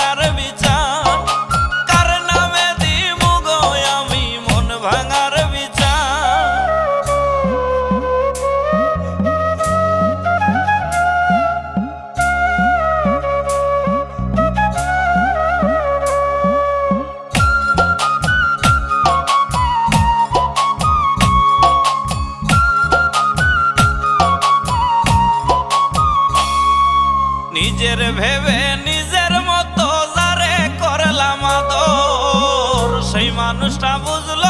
ভাঙার বিচার, কার নামে দিমু গো আমি মন ভাঙার বিচার। নিজের ভেবে নিজের মতো যারে করলাম আদর, সেই মানুষটা বুঝল